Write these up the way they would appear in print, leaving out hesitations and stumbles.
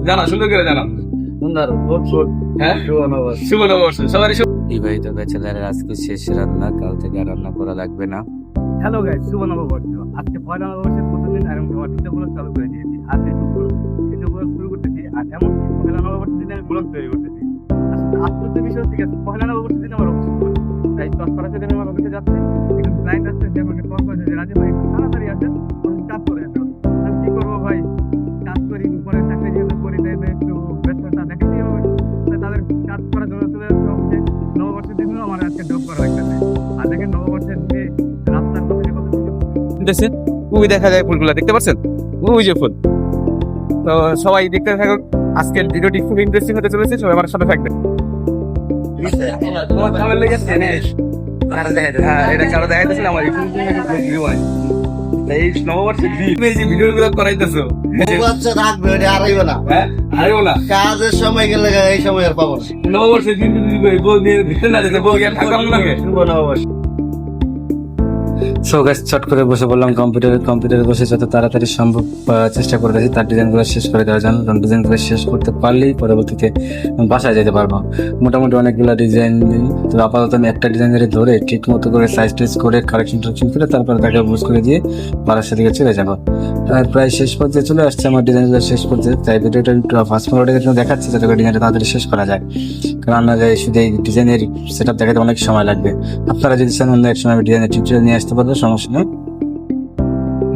জানা সুন্দর করে জানা শুভ নববর্ষ সবারই বিবাহিত ব্যাচেলারের আজকে শেষ রান্না, কাল থেকে আর রান্না করা লাগবে না। হ্যালো গাইস, শুভ নববর্ষ। আজকে পয়লা নববর্ষের প্রথম দিন আর আমি আমার ভিডিওগুলো চালু করে দিয়েছি। আর ভিডিওগুলো শুরু করতেছি, আর এমন কি পয়লা নববর্ষের দিনে আমি ব্লগ তৈরি করতেছি। আসলে আশ্চর্য বিষয় হচ্ছে পয়লা নববর্ষের দিন আমার অফিস ছিল, তাই তৎপরতা দিনে আমার অফিসে যাচ্ছে। একটু ক্লায়েন্ট আসছে, যে আমাকে কল করেছে যে রাজীব ভাই একটু তাড়াতাড়ি আসেন, কাজ করে আসেন। আমি কি করবো ভাই, কাজ করি, উপরে চাকরি যেহেতু করি তাই একটু ব্যস্ততা দেখা দিয়ে হবে, তাই তাদের কাজ করার জন্য চলে আসতে হবে। নববর্ষের দিনও আমার আজকে ড্রপ করা হয়েছে। আর দেখেন নববর্ষের দিনে রাস্তার মধ্যে কত দেখছেন ওই দেখা যায় ফুলগুলা দেখতে পাচ্ছেন, ওই যে ফুল। তো সবাই দেখতে থাকুন, আজকের ভিডিওটি খুব ইন্টারেস্টিং হতে চলেছে, সবাই আমার সাথে থাকবেন। এটা কারো দেখাইতেছিল আমার এই নববর্ষের দিন এই যে ভিডিওগুলো করাইতেছো থাকবে ওটা আড়াইবো না, আরেও না কাজের সময় গেলে এই সময় আর পাবো না। নববর্ষের দিন যদি বউ নিয়ে ভিতরে না যেতে বউ গিয়ে থাকতাম না শুভ নববর্ষ। সো গাইস, চট করে বসে বললাম কম্পিউটারে বসে যত তাড়াতাড়ি সম্ভব চেষ্টা করে দেখি তার ডিজাইনগুলো শেষ করে দেওয়ার জন্য। কারণ ডিজাইনগুলো শেষ করতে পারলেই পরবর্তীতে বাসায় যেতে পারবো। মোটামুটি অনেকগুলো ডিজাইন, তো আপাতত আমি একটা ডিজাইনারে ধরে ঠিক মতো করে সাইজ টেজ করে কারেকশন করে তারপরে তাকে বুঝ করে দিয়ে বারাসার দিকে চলে যাবো। আর প্রায় শেষ পর্যায়ে চলে আসছে আমার ডিজাইনগুলো শেষ করতে, তাই ভিডিওটা একটু ফাস্ট ফরওয়ার্ডের জন্য দেখাচ্ছে যাতে করে ডিজাইনটা তাড়াতাড়ি শেষ করা যায়। কারণ না যায় শুধু এই ডিজাইনের সেট আপ দেখাতে অনেক সময় লাগবে। আপনারা যদি চান অন্য এক সময় আমি ডিজাইনের টিউটোরিয়াল নিয়ে আসতে পারবো, সমস্যা নেই।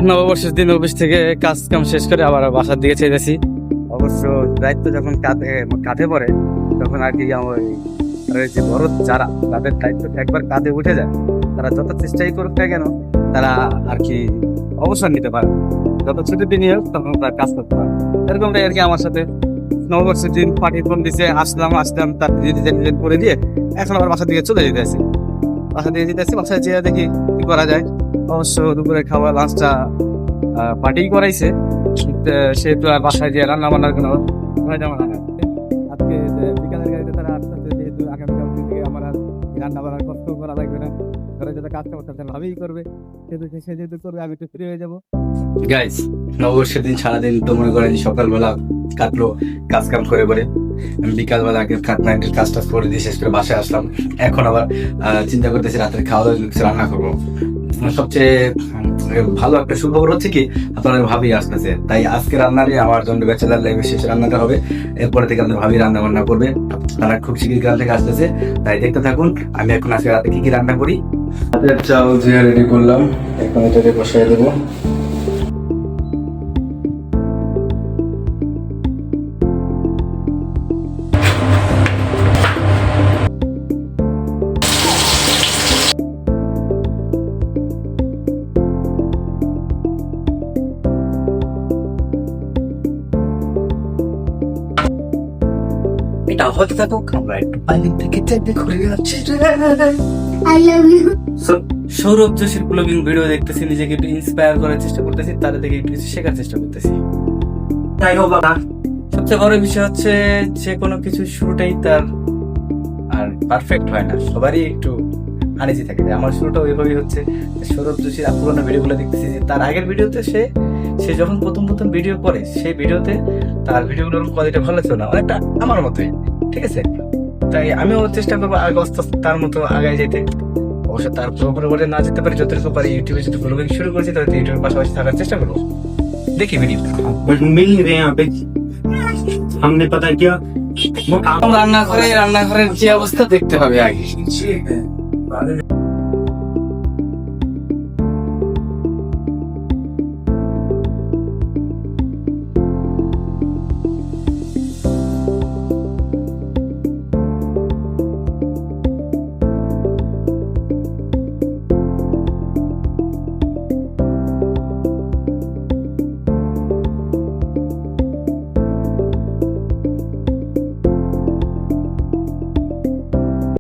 নববর্ষের দিন অফিস থেকে কাজ কাম শেষ করে আবার বাসার দিকে চেয়েছি। অবশ্য দায়িত্ব যখন কাঁধে পড়ে তখন আর কি আমার যে বড় যারা তাদের দায়িত্ব একবার কাঁধে উঠে যায়, তারা যত চেষ্টাই করুক না কেন তারা আর কি অবসর নিতে পারে। যত ছুটির দিনই হোক তখন তার কাজ করতে পারে। এরকমটাই আর কি আমার সাথে। নববর্ষের দিন পার্টির ফোন দিছে, আসলাম তার ডিজাইন করে দিয়ে এখন আবার বাসার দিকে চলে যেতেছি। বাসায় যেয়ে দেখি কি করা যায়। অবশ্য দুপুরে খাওয়া লাঞ্চটা পার্টি করাইছে, সেহেতু আর বাসায় দিয়ে রান্না বান্নার কোনো আজকে বিকালের গাড়িতে তারা আসতে, যেহেতু আগামীকাল থেকে আমার আর রান্না বান্নার কষ্ট করা লাগবে না, ঘরে যাতে কাজটা করতে ভাবেই করবে, সে যেহেতু করবে আমি একটু ফ্রি হয়ে যাবো। গাইস, নববর্ষের দিন সারাদিন তো মনে করেন সকালবেলা কাটলো কাজ কাম করে বিকালবেলা আগে নাইটের কাজটা করে দিয়ে শেষ করে বাসায় আসলাম। এখন আবার চিন্তা করতেছি রাতের খাওয়া দাওয়া কিছু রান্না করবো। সবচেয়ে ভালো একটা সুখবর হচ্ছে কি আপনাদের ভাবি আসতেছে, তাই আজকে রান্নারই আমার জন্য ব্যাচেলার লাইফের শেষ রান্নাটা হবে। এরপরে থেকে আমাদের ভাবি রান্না বান্না করবে, তারা খুব শীঘ্রই গ্রাম থেকে আসতেছে, তাই দেখতে থাকুন। আমি এখন আজকে রাতে কি কি রান্না করি। রাতের চাল জিরা রেডি করলাম, এখন এটাকে বসাই দেবো। এটা হতে থাকুক, আমরা একটু বাইরে থেকে চেক করে যাচ্ছি। I love you. সৌরভ যোশীর ব্লগিং ভিডিও দেখতেছি, নিজেকে একটু ইন্সপায়ার করার চেষ্টা করতেছি, তাদের থেকে একটু কিছু শেখার চেষ্টা করতেছি। তাই হোক না, সবচেয়ে বড় বিষয় হচ্ছে যে কোনো কিছু শুরুটাই তার আর পারফেক্ট হয় না, সবারই একটু আনিজি থাকে। আমার শুরুটা ওইভাবেই হচ্ছে। সৌরভ যোশীর পুরোনো ভিডিওগুলো দেখতেছি, যে তার আগের ভিডিওতে সে যখন প্রথম ভিডিও করে, সেই ভিডিওতে তার ভিডিওগুলোর কোয়ালিটি ভালো ছিল না, অনেকটা আমার মতোই, ঠিক আছে। তাই আমিও চেষ্টা করবো আগে আস্তে আস্তে তার মতো আগায় যেতে। অবশ্য তার পুরোপুরি না যেতে পারি, যতটুকু পারি ইউটিউবে যদি ব্লগিং শুরু করেছি তাহলে ইউটিউবের পাশাপাশি থাকার চেষ্টা করবো। দেখি ভিডিও मिल नहीं रहे यहाँ पे, हमने पता किया রান্নাঘরের যে অবস্থা দেখতে হবে আগে।